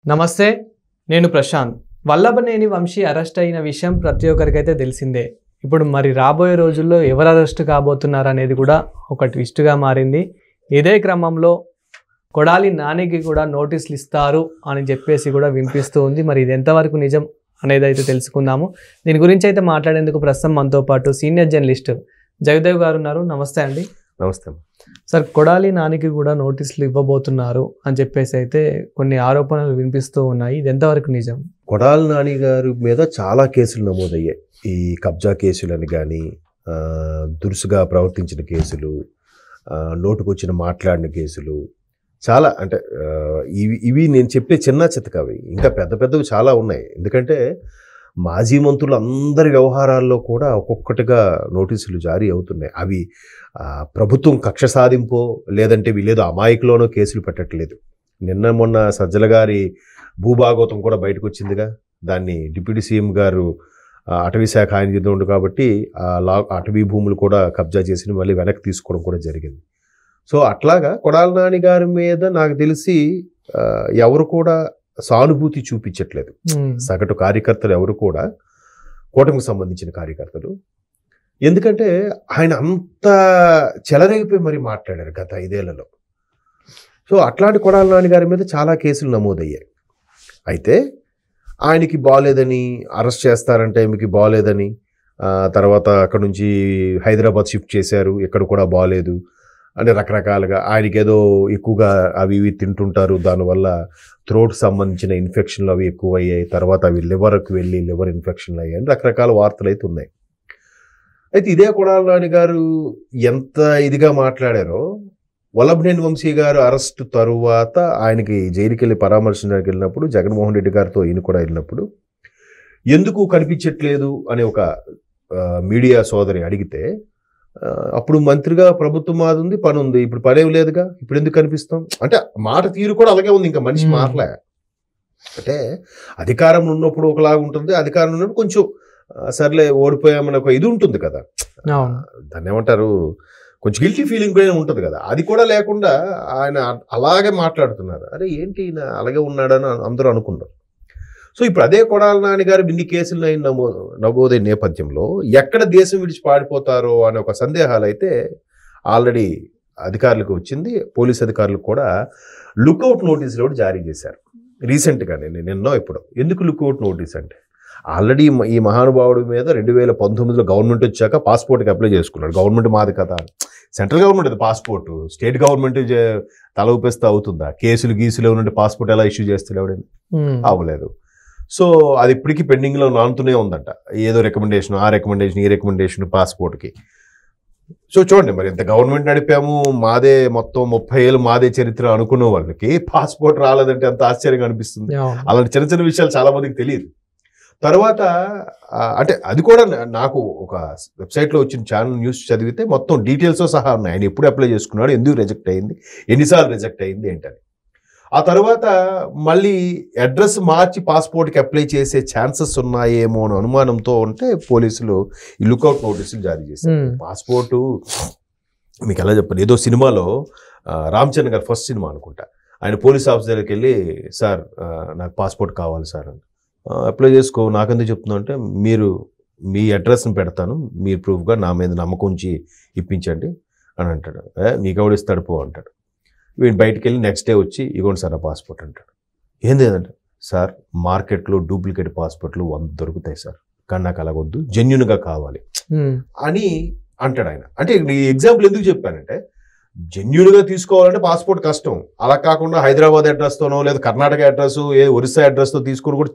నమస్తే, నేను ప్రశాంత్. వల్లభనేని వంశీ అరెస్ట్ అయిన విషయం ప్రతి ఒక్కరికైతే తెలిసిందే. ఇప్పుడు మరి రాబోయే రోజుల్లో ఎవరు అరెస్ట్ కాబోతున్నారు అనేది కూడా ఒక ట్విస్ట్గా మారింది. ఇదే క్రమంలో కొడాలి నానికి కూడా నోటీసులు ఇస్తారు అని చెప్పేసి కూడా వినిపిస్తూ ఉంది. మరి ఇది ఎంతవరకు నిజం అనేది అయితే తెలుసుకుందాము. దీని గురించి అయితే మాట్లాడేందుకు ప్రస్తుతం మనతో పాటు సీనియర్ జర్నలిస్ట్ జగదేవ్ గారు ఉన్నారు. నమస్తే అండి. నమస్తే సార్, కొడాలి నానికి కూడా నోటీసులు ఇవ్వబోతున్నారు అని చెప్పేసి అయితే కొన్ని ఆరోపణలు వినిపిస్తూ ఉన్నాయి. ఇది ఎంతవరకు నిజం? కొడాలి నాని గారి మీద చాలా కేసులు నమోదయ్యాయి. ఈ కబ్జా కేసులని కానీ, దురుసుగా ప్రవర్తించిన కేసులు, నోటుకొచ్చిన మాట్లాడిన కేసులు, చాలా అంటే ఇవి నేను చెప్పే చిన్న చితకవి. ఇంకా పెద్ద పెద్దవి చాలా ఉన్నాయి. ఎందుకంటే మాజీ మంత్రులు అందరి వ్యవహారాల్లో కూడా ఒక్కొక్కటిగా నోటీసులు జారీ అవుతున్నాయి. అవి ప్రభుత్వం కక్ష సాధింపో లేదంటే వీళ్ళేదో అమాయకులోనో కేసులు పెట్టట్లేదు. నిన్న మొన్న సజ్జల గారి భూభాగవతం కూడా బయటకు వచ్చిందిగా. దాన్ని డిప్యూటీ సీఎం గారు అటవీ శాఖ ఆయన చేద్దాం ఉండు కాబట్టి అటవీ భూములు కూడా కబ్జా చేసి మళ్ళీ వెనక్కి తీసుకోవడం కూడా జరిగింది. సో అట్లాగా కొడాలి నాని గారి మీద నాకు తెలిసి ఎవరు కూడా సానుభూతి చూపించట్లేదు. సగటు కార్యకర్తలు ఎవరు కూడా, కూటమికి సంబంధించిన కార్యకర్తలు. ఎందుకంటే ఆయన అంత చెలరేగిపోయి మరి మాట్లాడారు గత 5 ఏళ్లలో. సో అట్లాంటి కొడాలి నాని గారి మీద చాలా కేసులు నమోదయ్యాయి. అయితే ఆయనకి బాగాలేదని, అరెస్ట్ చేస్తారంటే ఆయనకి బాగాలేదని, తర్వాత అక్కడ నుంచి హైదరాబాద్ షిఫ్ట్ చేశారు, ఇక్కడ కూడా బాగాలేదు అని రకరకాలుగా, ఆయనకి ఏదో ఎక్కువగా అవి ఇవి తింటుంటారు, దానివల్ల థ్రోట్ సంబంధించిన ఇన్ఫెక్షన్లు అవి ఎక్కువ అయ్యాయి, తర్వాత అవి లివర్కి వెళ్ళి లివర్ ఇన్ఫెక్షన్లు అయ్యాయి అని రకరకాల వార్తలు అయితే ఉన్నాయి. అయితే ఇదే కొడాలి నాని గారు ఎంత ఇదిగా మాట్లాడారో, వల్లభనేని వంశీ గారు అరెస్ట్ తరువాత ఆయనకి జైలుకి వెళ్ళి పరామర్శించడానికి వెళ్ళినప్పుడు, జగన్మోహన్ రెడ్డి గారితో ఈయన కూడా వెళ్ళినప్పుడు ఎందుకు కనిపించట్లేదు అని ఒక మీడియా సోదరి అడిగితే, అప్పుడు మంత్రిగా ప్రభుత్వం మాది ఉంది, పని ఉంది, ఇప్పుడు పనేం లేదుగా, ఇప్పుడు ఎందుకు కనిపిస్తాం అంటే మాట తీరు కూడా అలాగే ఉంది. ఇంకా మనిషి మాటలే. అంటే అధికారంలో ఉన్నప్పుడు ఒకలాగా ఉంటుంది, అధికారంలో ఉన్నప్పుడు కొంచెం సర్లే ఓడిపోయామని ఒక ఇది ఉంటుంది కదా, దాన్ని ఏమంటారు, కొంచెం గిల్టీ ఫీలింగ్ కూడా ఉంటుంది కదా. అది కూడా లేకుండా ఆయన అలాగే మాట్లాడుతున్నారు. అరే ఏంటి ఈయన అలాగే ఉన్నాడని అందరూ అనుకున్నారు. సో ఇప్పుడు అదే కొడాలి నాని గారు ఇన్ని కేసులు నమోదైన నేపథ్యంలో ఎక్కడ దేశం విడిచి పాడిపోతారో అనే ఒక సందేహాలు అయితే ఆల్రెడీ అధికారులకు వచ్చింది. పోలీస్ అధికారులకు కూడా లుక్అవుట్ నోటీసులు కూడా జారీ చేశారు రీసెంట్గానే. నిన్నో ఇప్పుడు ఎందుకు లుక్అవుట్ నోటీస్ అంటే, ఆల్రెడీ ఈ మహానుభావుడి మీద 2019లో గవర్నమెంట్ వచ్చాక పాస్పోర్ట్కి అప్లై చేసుకున్నాడు. గవర్నమెంట్ మాది కదా, సెంట్రల్ గవర్నమెంట్ అది పాస్పోర్ట్, స్టేట్ గవర్నమెంట్ తల ఊపేస్తే అవుతుందా? కేసులు గీసులు ఏమంటే పాస్పోర్ట్ ఎలా ఇష్యూ చేస్తాడు ఎవడైనా? అవ్వలేదు. సో అది ఇప్పటికీ పెండింగ్లో నానుతూనే ఉందంట. ఏదో రికమెండేషన్, ఆ రికమెండేషన్, ఈ రికమెండేషన్ పాస్పోర్ట్కి. సో చూడండి, మరి ఇంత గవర్నమెంట్ నడిపాము, మాదే మొత్తం 30 ఏళ్ళు మాదే చరిత్ర అనుకున్న వాళ్ళకి పాస్పోర్ట్ రాలేదంటే ఎంత ఆశ్చర్యంగా అనిపిస్తుంది. అలాంటి చిన్న చిన్న విషయాలు చాలా మందికి తెలియదు. తర్వాత అంటే అది కూడా నాకు ఒక వెబ్సైట్లో వచ్చిన ఛానల్ న్యూస్ చదివితే మొత్తం డీటెయిల్స్తో సహా ఉన్నాయి. ఆయన ఎప్పుడు అప్లై చేసుకున్నాడు, ఎందుకు రిజెక్ట్ అయింది, ఎన్నిసార్లు రిజెక్ట్ అయింది ఏంటని. ఆ తర్వాత మళ్ళీ అడ్రస్ మార్చి పాస్పోర్ట్కి అప్లై చేసే ఛాన్సెస్ ఉన్నాయేమో అని అనుమానంతో ఉంటే పోలీసులు ఈ లుక్అవుట్ నోటీసులు జారీ చేశారు. పాస్పోర్టు మీకు ఎలా చెప్పండి, ఏదో సినిమాలో రామ్ చరణ్ గారు ఫస్ట్ సినిమా అనుకుంటా, ఆయన పోలీస్ ఆఫీసర్ దగ్గరికి వెళ్ళి, సార్ నాకు పాస్పోర్ట్ కావాలి సార్ అని. అప్లై చేసుకో, నాకెందుకు చెప్తున్నా అంటే, మీరు మీ అడ్రస్ని పెడతాను, మీరు ప్రూఫ్గా నా మీద నమ్మకం ఉంచి ఇప్పించండి అని అంటాడు. నీకెవడిస్తాడు పో అంటాడు. వీడు బయటికి వెళ్ళి నెక్స్ట్ డే వచ్చి, ఇగోండి సార్ నా పాస్పోర్ట్ అంటాడు. ఏంది లేదంటే, సార్ మార్కెట్లో డూప్లికేట్ పాస్పోర్ట్లు 100 దొరుకుతాయి సార్, కానీ నాకు అలాగొద్దు, జెన్యున్గా కావాలి అని అంటాడు ఆయన. అంటే ఈ ఎగ్జాంపుల్ ఎందుకు చెప్పానంటే, జెన్యున్గా తీసుకోవాలంటే పాస్పోర్ట్ కష్టం. అలా కాకుండా హైదరాబాద్ అడ్రస్తోనో లేదా కర్ణాటక అడ్రస్, ఒరిస్సా అడ్రస్తో తీసుకుని కూడా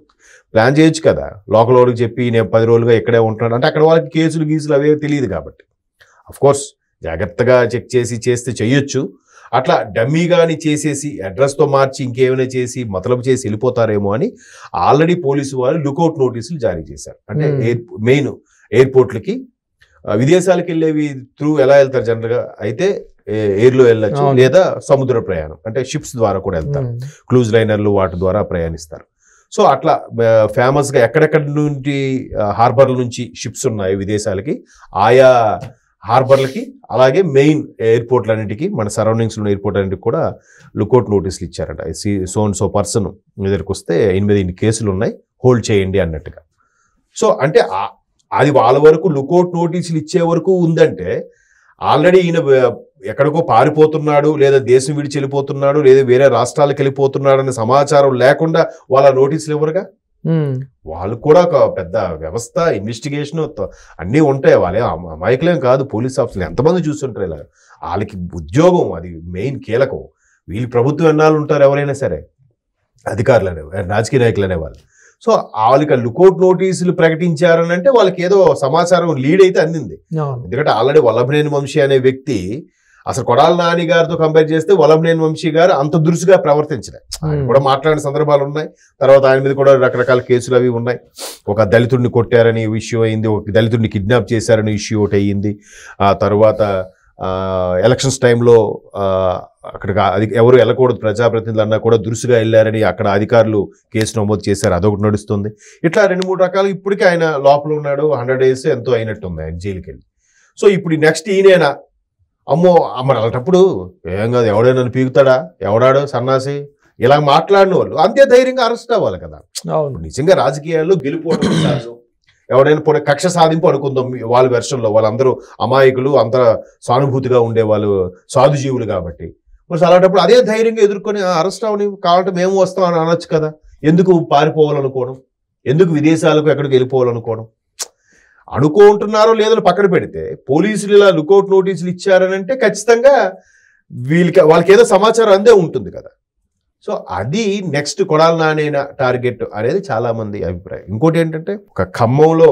ప్లాన్ చేయొచ్చు కదా. లోకల్ వాడికి చెప్పి నేను 10 రోజులుగా ఇక్కడే ఉంటున్నాను అంటే అక్కడ వాళ్ళకి కేసులు గీసులు అవే తెలియదు కాబట్టి, అఫ్కోర్స్ జాగ్రత్తగా చెక్ చేసి చేస్తే చెయ్యొచ్చు. అట్లా డమ్మీగాని చేసేసి అడ్రస్తో మార్చి ఇంకేమైనా చేసి మతలబు చేసి వెళ్ళిపోతారేమో అని ఆల్రెడీ పోలీసు వాళ్ళు లుక్అవుట్ నోటీసులు జారీ చేశారు. అంటే మెయిన్ ఎయిర్పోర్ట్లకి, విదేశాలకు వెళ్ళేవి త్రూ ఎలా వెళ్తారు జనరల్గా అయితే ఎయిర్లో వెళ్ళచ్చు, లేదా సముద్ర ప్రయాణం అంటే షిప్స్ ద్వారా కూడా వెళ్తారు, క్రూజ్ లైనర్లు వాటి ద్వారా ప్రయాణిస్తారు. సో అట్లా ఫేమస్గా ఎక్కడెక్కడి నుండి హార్బర్ల నుంచి షిప్స్ ఉన్నాయి విదేశాలకి, ఆయా హార్బర్లకి అలాగే మెయిన్ ఎయిర్పోర్ట్లన్నింటికి మన సరౌండింగ్స్లో ఉన్న ఎయిర్పోర్ట్ అన్నింటికి కూడా లుకౌట్ నోటీసులు ఇచ్చారట. సో పర్సన్ మీ దగ్గరికి వస్తే 8 కేసులు ఉన్నాయి, హోల్డ్ చేయండి అన్నట్టుగా. సో అంటే అది వాళ్ళ వరకు లుకౌట్ నోటీసులు ఇచ్చే వరకు ఉందంటే ఆల్రెడీ ఈయన ఎక్కడికో పారిపోతున్నాడు, లేదా దేశం విడిచి వెళ్ళిపోతున్నాడు, లేదా వేరే రాష్ట్రాలకు వెళ్ళిపోతున్నాడు అనే సమాచారం లేకుండా వాళ్ళ నోటీసులు ఇవ్వరుగా. వాళ్ళు కూడా ఒక పెద్ద వ్యవస్థ, ఇన్వెస్టిగేషన్ అన్నీ ఉంటాయి. వాళ్ళే అమాయకులేం కాదు, పోలీస్ ఆఫీసర్లు ఎంతమంది చూస్తుంటారు ఇలా. వాళ్ళకి ఉద్యోగం అది మెయిన్ కీలకం. వీళ్ళు ప్రభుత్వం ఎన్నాళ్ళు ఉంటారు ఎవరైనా సరే, అధికారులు అనేవాళ్ళు, రాజకీయ నాయకులు అనేవాళ్ళు. సో వాళ్ళకి లుకౌట్ నోటీసులు ప్రకటించారని అంటే వాళ్ళకి ఏదో సమాచారం లీడ్ అయితే అందింది. ఎందుకంటే ఆల్రెడీ వల్లభనేని వంశీ అనే వ్యక్తి అసలు కొడాలి నాని గారితో కంపేర్ చేస్తే వల్లభనేని వంశీ గారు అంత దురుసుగా ప్రవర్తించలేదు. ఆయన కూడా మాట్లాడిన సందర్భాలు ఉన్నాయి. తర్వాత ఆయన మీద కూడా రకరకాల కేసులు అవి ఉన్నాయి. ఒక దళితుడిని కొట్టారని ఇష్యూ అయింది, ఒక దళితుడిని కిడ్నాప్ చేశారని ఇష్యూ ఒకటి అయ్యింది. ఆ తర్వాత ఎలక్షన్స్ టైంలో అక్కడికి ఎవరు వెళ్ళకూడదు ప్రజాప్రతినిధులు అన్నా కూడా దురుసుగా వెళ్ళారని అక్కడ అధికారులు కేసు నమోదు చేశారు, అదొకటి నడుస్తుంది. ఇట్లా 2-3 రకాలు. ఇప్పటికీ ఆయన లోపల ఉన్నాడు, 100 days ఎంతో అయినట్టుంది ఆయన జైలుకి వెళ్ళి. సో ఇప్పుడు నెక్స్ట్ ఈయనేనా? అమ్మో మరి అలాంటప్పుడు ఏం కాదు, ఎవడైనా నన్ను పీకుతాడా, ఎవడాడు సన్నాసి, ఇలా మాట్లాడిన వాళ్ళు అంతే ధైర్యంగా అరెస్ట్ అవ్వాలి కదా. నిజంగా రాజకీయాల్లో గెలిపోవడం కాదు, ఎవడైనా పోనీ కక్ష సాధింపు అనుకుందాం వాళ్ళ వెర్షన్లో. వాళ్ళందరూ అమాయకులు, అంత సానుభూతిగా ఉండే వాళ్ళు సాధుజీవులు కాబట్టి. మరి అలాంటప్పుడు అదే ధైర్యంగా ఎదుర్కొని అరెస్ట్ అవని కావాలంటే మేము వస్తాం అని అనొచ్చు కదా. ఎందుకు పారిపోవాలనుకోవడం, ఎందుకు విదేశాలకు ఎక్కడికి వెళ్ళిపోవాలనుకోవడం? అనుకుంటున్నారో లేదని పక్కన పెడితే పోలీసులు ఇలా లుకౌట్ నోటీసులు ఇచ్చారని అంటే ఖచ్చితంగా వాళ్ళకి ఏదో సమాచారం అందే ఉంటుంది కదా. సో అది నెక్స్ట్ కొడాలి నాని టార్గెట్ అనేది చాలా మంది అభిప్రాయం. ఇంకోటి ఏంటంటే, ఒక ఖమ్మంలో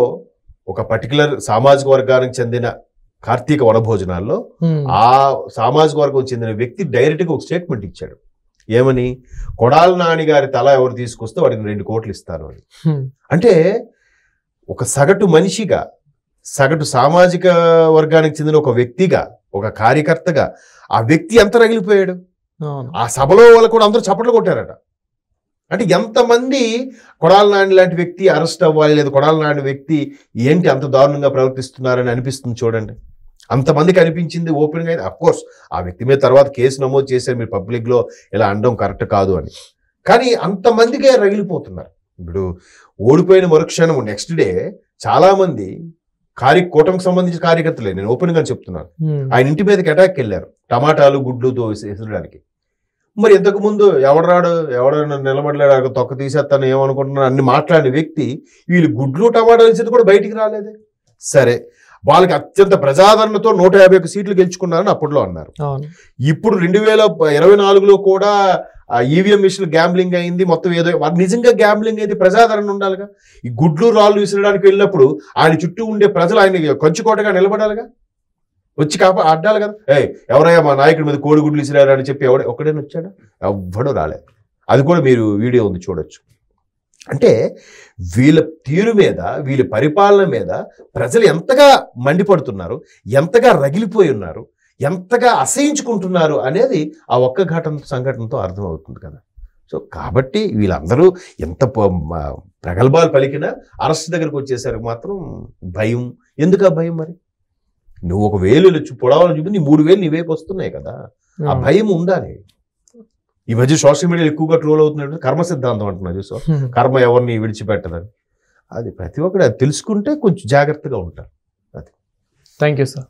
ఒక పర్టికులర్ సామాజిక వర్గానికి చెందిన కార్తీక వనభోజనాల్లో ఆ సామాజిక వర్గం చెందిన వ్యక్తి డైరెక్ట్గా ఒక స్టేట్మెంట్ ఇచ్చాడు. ఏమని? కొడాలి నాని గారి తల ఎవరు తీసుకొస్తే వాడికి 2 కోట్లు ఇస్తాను అని. అంటే ఒక సగటు మనిషిగా, సగటు సామాజిక వర్గానికి చెందిన ఒక వ్యక్తిగా, ఒక కార్యకర్తగా ఆ వ్యక్తి ఎంత రగిలిపోయాడు. ఆ సభలో వాళ్ళు కూడా అందరూ చప్పట్లు కొట్టారట. అంటే ఎంతమంది కొడాలి నాని లాంటి వ్యక్తి అరెస్ట్ అవ్వాలి, లేదా కొడాలి నాని వ్యక్తి ఏంటి అంత దారుణంగా ప్రవర్తిస్తున్నారని అనిపిస్తుంది చూడండి. అంతమందికి అనిపించింది ఓపెన్గా. అయితే అఫ్కోర్స్ ఆ వ్యక్తి మీద తర్వాత కేసు నమోదు చేశారు, మీరు పబ్లిక్లో ఇలా అనడం కరెక్ట్ కాదు అని. కానీ అంతమందికే రగిలిపోతున్నారు. ఇప్పుడు ఓడిపోయిన మరుక్షణం నెక్స్ట్ డే చాలా మంది కూటమికి సంబంధించిన కార్యకర్తలే, నేను ఓపెన్గా చెప్తున్నాను, ఆయన ఇంటి మీదకి అటాక్ వెళ్ళారు టమాటాలు గుడ్లుతో విసరడానికి. మరి ఇంతకు ముందు ఎవడైనా నిలబడలేడు, తొక్క తీసేస్తాను ఏమనుకుంటున్నాను అన్ని మాట్లాడిన వ్యక్తి వీళ్ళు గుడ్లు టమాటాలు ఇచ్చేది కూడా బయటికి రాలేదే. సరే, వాళ్ళకి అత్యంత ప్రజాదరణతో 151 సీట్లు గెలుచుకున్నారని అప్పట్లో అన్నారు. ఇప్పుడు 2024లో కూడా ఈవీఎం మిషన్ గ్యాంబ్లింగ్ అయింది, మొత్తం ఏదో నిజంగా గ్యాంబ్లింగ్ అయితే ప్రజాదరణ ఉండాలిగా. ఈ గుడ్లు రాళ్ళు విసరడానికి వెళ్ళినప్పుడు ఆయన చుట్టూ ఉండే ప్రజలు ఆయన కంచుకోటగా నిలబడాలిగా, వచ్చి అడ్డాలి కదా. ఎవరయ్యా మా నాయకుడి మీద కోడిగుడ్లు విసిరారు అని చెప్పి ఒక్కడైనా వచ్చాడా? ఎవ్వడూ రాలేదు. అది కూడా మీరు వీడియో ఉంది చూడొచ్చు. అంటే వీళ్ళ తీరు మీద, వీళ్ళ పరిపాలన మీద ప్రజలు ఎంతగా మండిపడుతున్నారు, ఎంతగా రగిలిపోయి ఉన్నారు, ఎంతగా అసహించుకుంటున్నారు అనేది ఆ ఒక్క సంఘటనతో అర్థమవుతుంది కదా. సో కాబట్టి వీళ్ళందరూ ఎంత ప్రగల్భాలు పలికినా అరెస్ట్ దగ్గరకు వచ్చేసరికి మాత్రం భయం. ఎందుకు ఆ భయం? మరి నువ్వు 1 వేలు పొడవాలని చూపి నీ 3 వేలు నీ వైపు వస్తున్నాయి కదా. ఆ భయం ఉండాలి. ఈ మధ్య సోషల్ మీడియాలో ఎక్కువగా ట్రోల్ అవుతున్నట్టు కర్మ సిద్ధాంతం అంటున్నారు చూసా, కర్మ ఎవరిని విడిచిపెట్టదని. అది ప్రతి ఒక్కరు అది తెలుసుకుంటే కొంచెం జాగ్రత్తగా ఉంటారు. అది. Thank you sir.